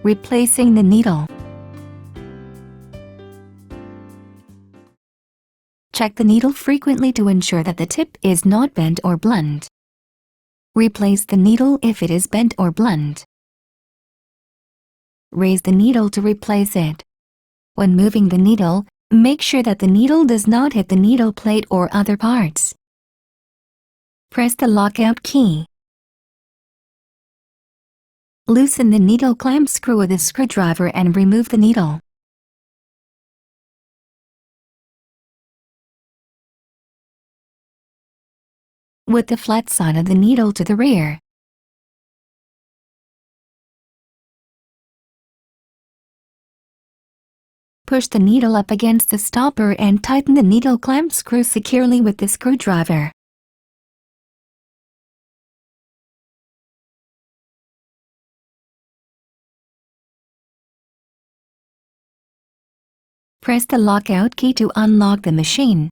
Replacing the needle. Check the needle frequently to ensure that the tip is not bent or blunt. Replace the needle if it is bent or blunt. Raise the needle to replace it. When moving the needle, make sure that the needle does not hit the needle plate or other parts. Press the lockout key. Loosen the needle clamp screw with a screwdriver and remove the needle. With the flat side of the needle to the rear. Push the needle up against the stopper and tighten the needle clamp screw securely with the screwdriver. Press the lockout key to unlock the machine.